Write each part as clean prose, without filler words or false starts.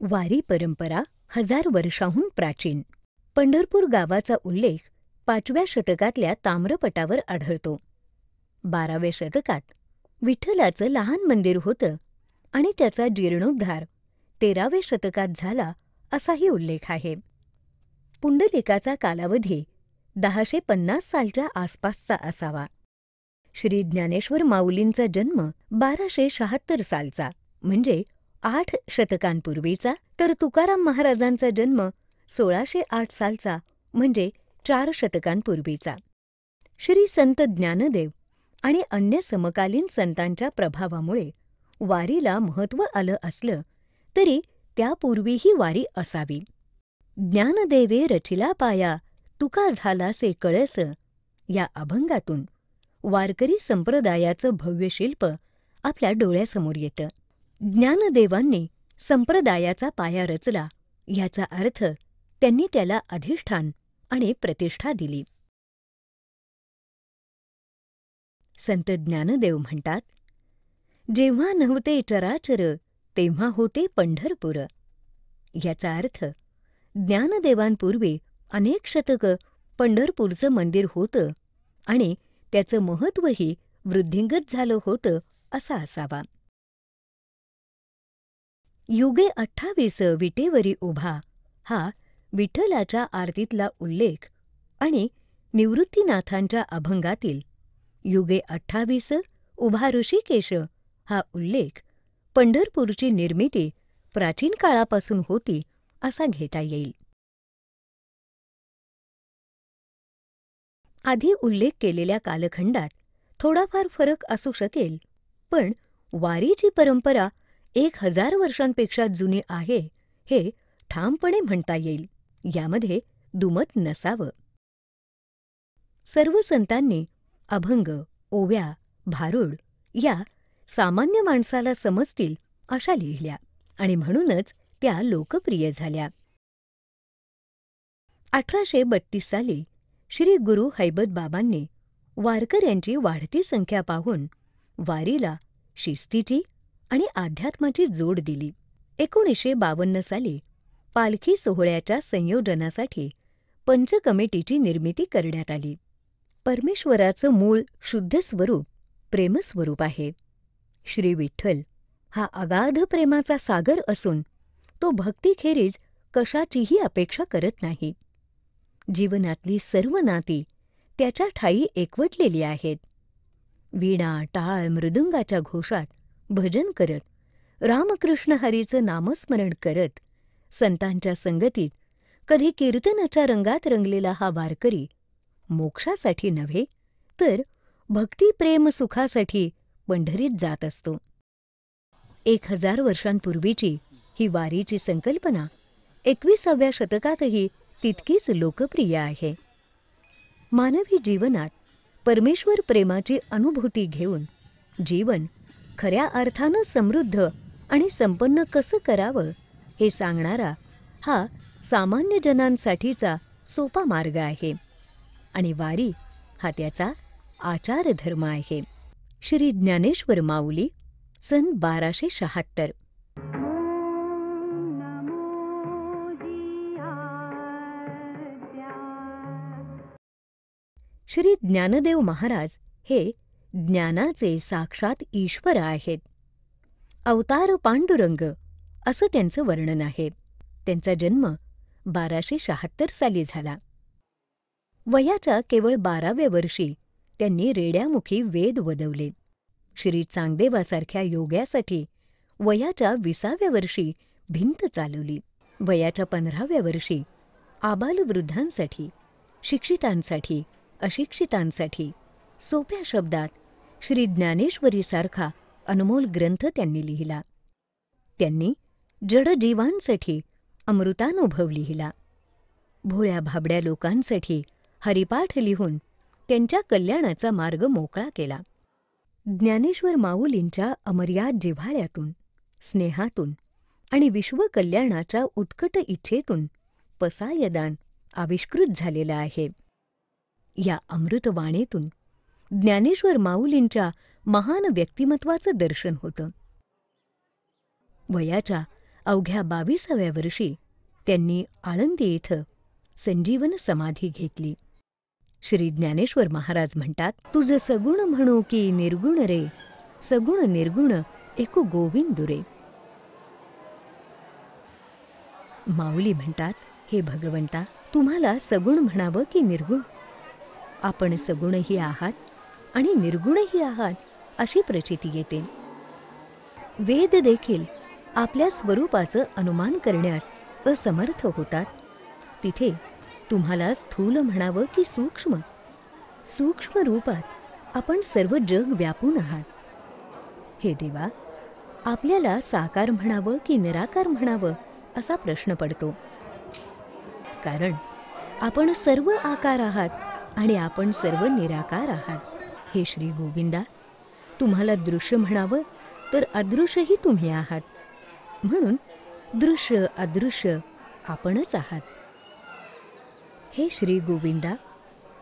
वारी परंपरा 1000 वर्षांहून प्राचीन. पंढरपूर गावाचा उल्लेख 5व्या शतकातल्या ताम्रपटावर आढळतो. 12व्या शतकात विठ्ठलाचं लहान मंदिर होतं आणि त्याचा जीर्णोद्धार 13व्या शतकात झाला असाही उल्लेख आहे. पुंडलिकाचा कालावधी 1050 सालच्या आसपासचा असावा. श्री ज्ञानेश्वर माऊलींचा जन्म 1276 सालचा म्हणजे 8 शतकांपूर्वीचा, तर तुकाराम महाराजांचा जन्म 1608 सालचा म्हणजे 4 शतकांपूर्वीचा. श्री संत ज्ञानदेव आणि अन्य समकालीन संतांच्या प्रभावामुळे वारीला महत्त्व आलं असलं तरी त्यापूर्वीही वारी असावी. ज्ञानदेवे रचिला पाया, तुका झालासे कळस या अभंगातून वारकरी संप्रदायाचं भव्य शिल्प आपल्या डोळ्यासमोर येतं. ज्ञानदेवांनी संप्रदायाचा पाया रचला याचा अर्थ त्यांनी त्याला अधिष्ठान आणि प्रतिष्ठा दिली. संत ज्ञानदेव म्हणतात, जेव्हा नव्हते चराचर तेव्हा होते पंढरपूर. याचा अर्थ ज्ञानदेवांपूर्वी अनेक शतकं पंढरपूरचं मंदिर होतं आणि त्याचं महत्त्वही वृद्धिंगत झालं होतं असा असावा. युगे 28 विटेवरी उभा हा विठ्ठलाच्या आरतीतला उल्लेख आणि निवृत्तीनाथांच्या अभंगातील युगे 28 उभा ऋषिकेश हा उल्लेख पंढरपूरची निर्मिती प्राचीन काळापासून होती असा घेता येईल. आधी उल्लेख केलेल्या कालखंडात थोडाफार फरक असू शकेल, पण वारीची परंपरा 1000 वर्षांपेक्षा जुनी आहे हे ठामपणे म्हणता येईल. यामध्ये दुमत नसावं. सर्व संतांनी अभंग, ओव्या, भारुड या सामान्य माणसाला समजतील अशा लिहिल्या आणि म्हणूनच त्या लोकप्रिय झाल्या. 1832 साली श्री गुरु हैबतबाबांनी वारकऱ्यांची वाढती संख्या पाहून वारीला शिस्तीची आणि अध्यात्माची जोड दिली. 1952 साली पालखी सोहळ्याच्या संयोजनासाठी पंच कमिटीची निर्मिती करण्यात आली. परमेश्वराचं मूळ शुद्ध स्वरूप प्रेमस्वरूप आहे. श्री विठ्ठल हा अगाध प्रेमाचा सागर असून तो भक्तीखेरीज कशाचीही अपेक्षा करत नाही. जीवनातली सर्व नाती त्याच्या ठायी एकवटलेली आहेत. वीणा, टाळ, मृदुंगाच्या घोषात भजन करत, रामकृष्ण हरीचं नामस्मरण करत, संतांच्या संगतीत कधी कीर्तनाच्या रंगात रंगलेला हा वारकरी मोक्षासाठी नव्हे तर भक्तिप्रेम सुखासाठी पंढरीत जात असतो. 1000 वर्षांपूर्वीची ही वारीची संकल्पना 21व्या शतकातही तितकीच लोकप्रिय आहे. मानवी जीवनात परमेश्वर प्रेमाची अनुभूती घेऊन जीवन खऱ्या अर्थानं समृद्ध आणि संपन्न कसं करावं हे सांगणारा हा सामान्य जनांसाठीचा सोपा मार्ग आहे आणि वारी हा त्याचा आचार धर्म आहे. श्री ज्ञानेश्वर माऊली सन 1276. श्री ज्ञानदेव महाराज हे ज्ञानाचे साक्षात ईश्वर आहेत. अवतार पांडुरंग असं त्यांचं वर्णन आहे. त्यांचा जन्म 1276 साली झाला. वयाच्या केवळ 12व्या वर्षी त्यांनी रेड्यामुखी वेद वदवले. श्री चांगदेवासारख्या योग्यासाठी वयाच्या 20व्या वर्षी भिंत चालवली. वयाच्या 15व्या वर्षी आबालवृद्धांसाठी, शिक्षितांसाठी, अशिक्षितांसाठी सोप्या शब्दात श्री ज्ञानेश्वरीसारखा अनमोल ग्रंथ त्यांनी लिहिला. त्यांनी जडजीवांसाठी अमृतानुभव लिहिला. भोळ्या भाबड्या लोकांसाठी हरिपाठ लिहून त्यांच्या कल्याणाचा मार्ग मोकळा केला. ज्ञानेश्वर माऊलींच्या अमर्याद जिव्हाळ्यातून, स्नेहातून आणि विश्वकल्याणाच्या उत्कट इच्छेतून पसायदान आविष्कृत झालेलं आहे. या अमृतवाणीतून ज्ञानेश्वर माऊलींच्या महान व्यक्तिमत्वाचं दर्शन होतं. वयाच्या अवघ्या 22व्या वर्षी त्यांनी आळंदी इथं संजीवन समाधी घेतली. श्री ज्ञानेश्वर महाराज म्हणतात, तुझ सगुण म्हणू की निर्गुण रे, सगुण निर्गुण एकू गोविंदू रे. माऊली म्हणतात, हे भगवंता, तुम्हाला सगुण म्हणावं की निर्गुण? आपण सगुणही आहात आणि निर्गुणही आहात अशी प्रचिती येते. वेद देखील आपल्या स्वरूपाचं अनुमान करण्यास असमर्थ होतात. तिथे तुम्हाला स्थूल म्हणावं की सूक्ष्म? सूक्ष्म रूपात आपण सर्व जग व्यापून आहात. हे देवा, आपल्याला साकार म्हणावं की निराकार म्हणावं असा प्रश्न पडतो. कारण आपण सर्व आकार आहात आणि आपण सर्व निराकार आहात. हे श्री गोविंदा, तुम्हाला दृश्य म्हणावं तर अदृश्यही तुम्ही आहात. म्हणून दृश्य अदृश्य आपणच आहात. हे श्री गोविंदा,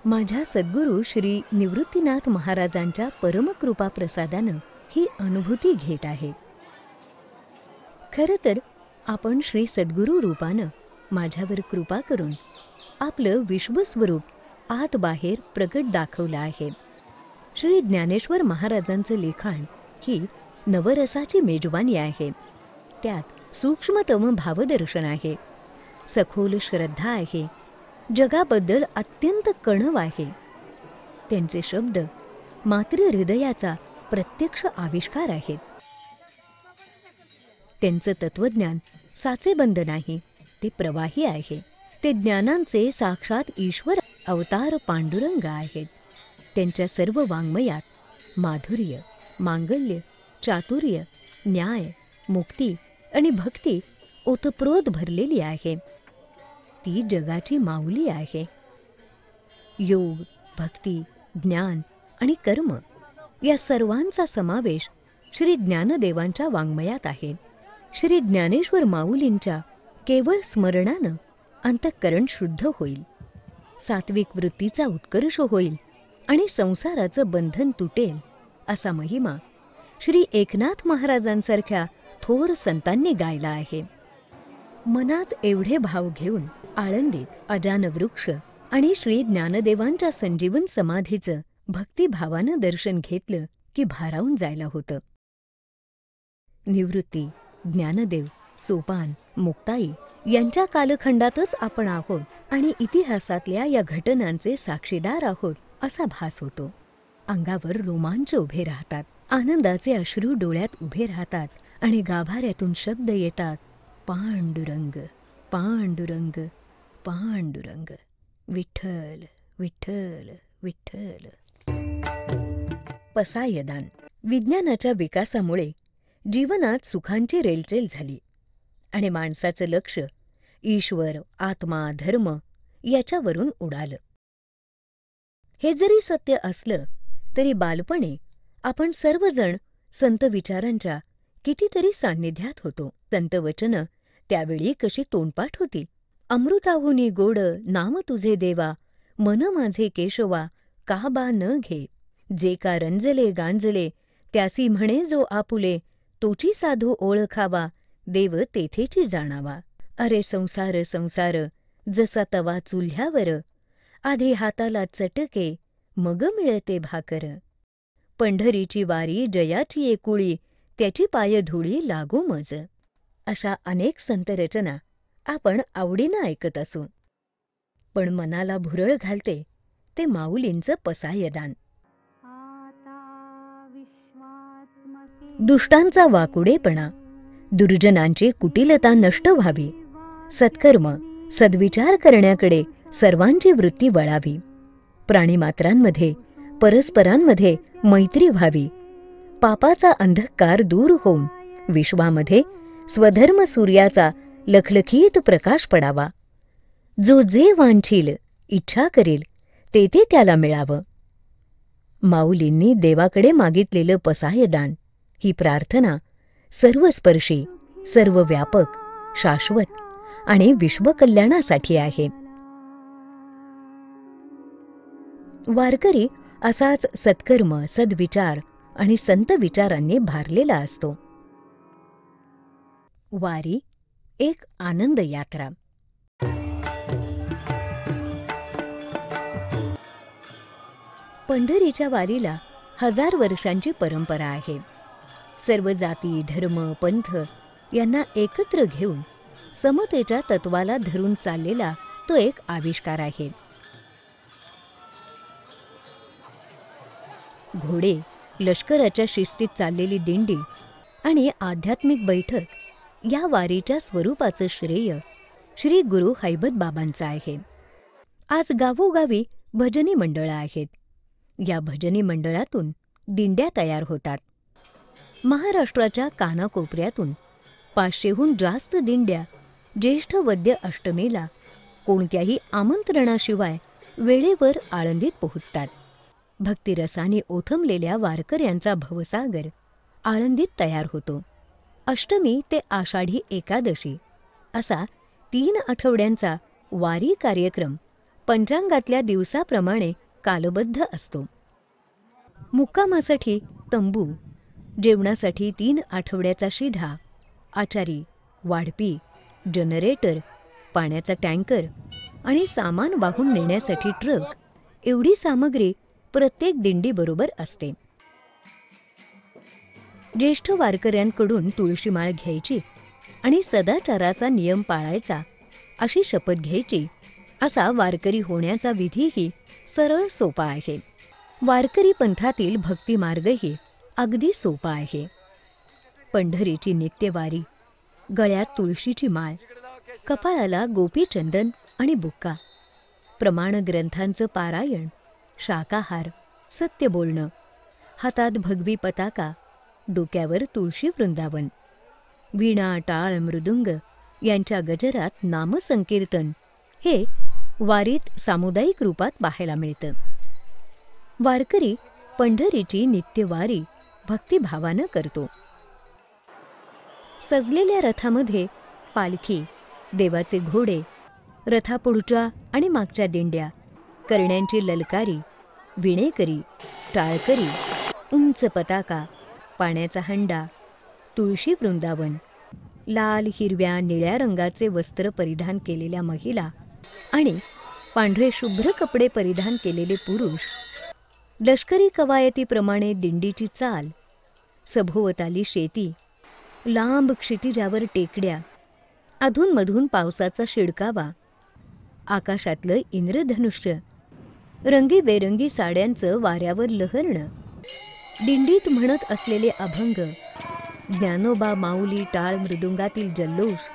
माझ्या सद्गुरू श्री निवृत्तीनाथ महाराजांच्या परमकृपा प्रसादानं ही अनुभूती घेत आहे. खरं तर आपण श्री सद्गुरू रूपानं माझ्यावर कृपा करून आपलं विश्वस्वरूप आत बाहेर प्रगट दाखवलं आहे. श्री ज्ञानेश्वर महाराजांचं लिखाण ही नवरसाची मेजवानी आहे. त्यात सूक्ष्मतम भावदर्शन आहे, सखोल श्रद्धा आहे, जगाबद्दल अत्यंत कणव आहे. त्यांचे शब्द मात्र हृदयाचा प्रत्यक्ष आविष्कार आहेत. त्यांचं तत्वज्ञान साचेबंद नाही, ते प्रवाही आहे. ते ज्ञानांचे साक्षात ईश्वर अवतार पांडुरंग आहेत. त्यांच्या सर्व वाङ्मयात माधुर्य, मांगल्य, चातुर्य, न्याय, मुक्ती आणि भक्ती ओतप्रोत भरलेली आहे. ती जगाची माऊली आहे. योग, भक्ती, ज्ञान आणि कर्म या सर्वांचा समावेश श्री ज्ञानदेवांच्या वाङ्मयात आहे. श्री ज्ञानेश्वर माऊलींच्या केवळ स्मरणानं अंतःकरण शुद्ध होईल, सात्विक वृत्तीचा उत्कर्ष होईल आणि संसाराचं बंधन तुटेल असा महिमा श्री एकनाथ महाराजांसारख्या थोर संतांनी गायला आहे. मनात एवढे भाव घेऊन आळंदीत अजान वृक्ष आणि श्री ज्ञानदेवांच्या संजीवन समाधीचं भक्तिभावानं दर्शन घेतलं की भारावून जायला होतं. निवृत्ती, ज्ञानदेव, सोपान, मुक्ताई यांच्या कालखंडातच आपण आहोत आणि इतिहासातल्या या घटनांचे साक्षीदार आहोत असा भास होतो. अंगावर रोमांच उभे राहतात, आनंदाचे अश्रू डोळ्यात उभे राहतात आणि गाभाऱ्यातून शब्द येतात, पांडुरंग, पांडुरंग, पांडुरंग, विठ्ठल, विठ्ठल, विठ्ठल. पसायदान. विज्ञानाच्या विकासामुळे जीवनात सुखांची रेलचेल झाली आणि माणसाचं लक्ष ईश्वर, आत्मा, धर्म याच्यावरून उडालं. हे जरी सत्य असलं तरी बालपणी आपण सर्वजण संत विचारांच्या कितीतरी सान्निध्यात होतो. संत वचनं त्यावेळी कशी तोंडपाठ होती. अमृताहुनी गोड नाम तुझे देवा, मन माझे केशवा का बा न घे. जे का रंजले गांजले त्यासी म्हणे जो आपुले, तोची साधू ओळखावा देव तेथेची जाणावा. अरे संसार संसार जसा तवा चुल्ह्यावर, आधी हाताला चटके मग मिळते भाकर. पंढरीची वारी जयाची एकुळी, त्याची पायधुळी लागो मज. अशा अनेक संतरचना आपण आवडीनं ऐकत असू. पण मनाला भुरळ घालते ते माऊलींचं पसायदान. दुष्टांचा वाकुडेपणा, दुर्जनांची कुटिलता नष्ट व्हावी, सत्कर्म सद्विचार करण्याकडे सर्वांची वृत्ती वळावी. प्राणीमात्रांमध्ये परस्परांमध्ये मैत्री व्हावी. पापाचा अंधकार दूर होऊन विश्वामध्ये स्वधर्म सूर्याचा लखलखीत प्रकाश पडावा. जो जे वांछील इच्छा करेल ते ते त्याला मिळावं. माऊलींनी देवाकडे मागितलेलं पसायदान ही प्रार्थना सर्वस्पर्शी, सर्वव्यापक, शाश्वत आणि विश्वकल्याणासाठी आहे. वारकरी असाच सत्कर्म, सद्विचार आणि संत विचारांनी भारलेला असतो. वारी एक आनंद यात्रा. पंढरीच्या वारीला 1000 वर्षांची परंपरा आहे. सर्व जाती, धर्म, पंथ यांना एकत्र घेऊन समतेच्या तत्वाला धरून चाललेला तो एक आविष्कार आहे. घोडे, लष्कराच्या शिस्तीत चाललेली दिंडी आणि आध्यात्मिक बैठक या वारीच्या स्वरूपाचं श्रेय श्री गुरु हैबत बाबांचं आहे. आज गावोगावी भजनी मंडळं आहेत. या भजनी मंडळातून दिंड्या तयार होतात. महाराष्ट्राच्या कानाकोपऱ्यातून 500हून जास्त दिंड्या ज्येष्ठ वद्य अष्टमीला कोणत्याही आमंत्रणाशिवाय वेळेवर आळंदीत पोहोचतात. भक्तिरसाने ओथंबलेल्या वारकऱ्यांचा भवसागर आळंदीत तयार होतो. अष्टमी ते आषाढी एकादशी असा 3 आठवड्यांचा वारी कार्यक्रम पंचांगातल्या दिवसाप्रमाणे कालबद्ध असतो. मुक्कामासाठी तंबू, जेवणासाठी 3 आठवड्याचा शिधा, आचारी, वाढपी, जनरेटर, पाण्याचा टँकर आणि सामान वाहून नेण्यासाठी ट्रक एवढी सामग्री प्रत्येक दिंडीबरोबर असते. ज्येष्ठ वारकऱ्यांकडून तुळशीमाळ घ्यायची आणि सदाचाराचा नियम पाळायचा अशी शपथ घ्यायची असा वारकरी होण्याचा विधीही सरळ सोपा आहे. वारकरी पंथातील भक्तिमार्गही अगदी सोपा आहे. पंढरीची नित्यवारी, गळ्यात तुळशीची माळ, कपाळाला गोपीचंदन आणि बुक्का, प्रमाण ग्रंथांचं पारायण, शाकाहार, सत्य बोलणं, हातात भगवी पताका, डोक्यावर तुळशी वृंदावन, वीणा, टाळ, मृदुंग यांच्या गजरात नामसंकीर्तन हे वारीत सामुदायिक रूपात पाहायला मिळतं. वारकरी पंढरीची नित्यवारी भक्तिभावानं करतो. सजलेल्या रथामध्ये पालखी, देवाचे घोडे, रथापुढच्या आणि मागच्या दिंड्या, करण्यांची ललकारी, विणेकरी, टाळकरी, उंच पताका, पाण्याचा हंडा, तुळशी वृंदावन, लाल, हिरव्या, निळ्या रंगाचे वस्त्र परिधान केलेल्या महिला आणि पांढरे शुभ्र कपडे परिधान केलेले पुरुष, लष्करी कवायतीप्रमाणे दिंडीची चाल, सभोवताली शेती, लांब क्षितिजावर टेकड्या, अधूनमधून पावसाचा शिडकावा, आकाशातलं इंद्रधनुष्य, रंगीबेरंगी साड्यांचं वाऱ्यावर लहरणं, दिंडीत म्हणत असलेले अभंग, ज्ञानोबा माऊली टाळ मृदुंगातील जल्लोष,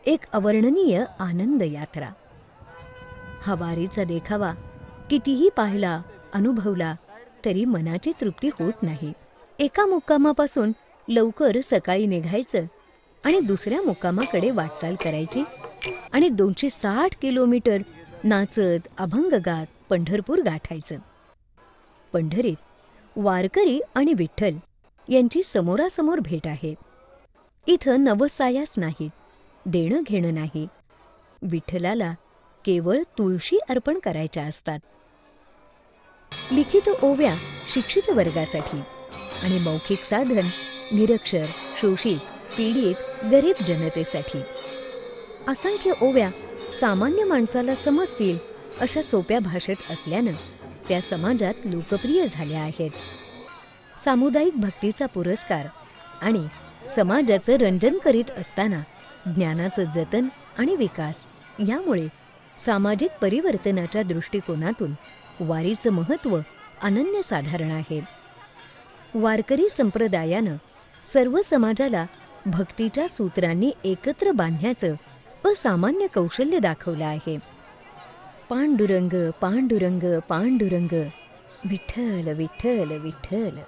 एक अवर्णनीय आनंद यात्रा. हा वारीचा देखावा कितीही पाहिला, अनुभवला तरी मनाची तृप्ती होत नाही. एका मुक्कामापासून लवकर सकाळी निघायचं आणि दुसऱ्या मुक्कामाकडे वाटचाल करायची आणि 260 किलोमीटर नाचत अभंग गात पंढरपूर गाठायचं. पंढरीत वारकरी आणि विठ्ठल यांची समोरासमोर भेट आहे. इथं नवसायास नाहीत, देणं घेणं नाही. विठ्ठलाला केवळ तुळशी अर्पण करायच्या असतात. लिखित ओव्या शिक्षित वर्गासाठी आणि मौखिक साधन निरक्षर, शोषित, पीडित, गरीब जनतेसाठी. असंख्य ओव्या सामान्य माणसाला समजतील अशा सोप्या भाषेत असल्यानं त्या समाजात लोकप्रिय झाल्या आहेत. सामुदायिक भक्तीचा पुरस्कार आणि समाजाचं रंजन करीत असताना ज्ञानाचं जतन आणि विकास यामुळे सामाजिक परिवर्तनाच्या दृष्टिकोनातून वारीचं महत्त्व अनन्यसाधारण आहे. वारकरी संप्रदायानं सर्व समाजाला भक्तीच्या सूत्रांनी एकत्र बांधण्याचं असामान्य कौशल्य दाखवलं आहे. पांडुरंग पांडुरंग पांडुरंग, विठ्ठल विठ्ठल विठ्ठल.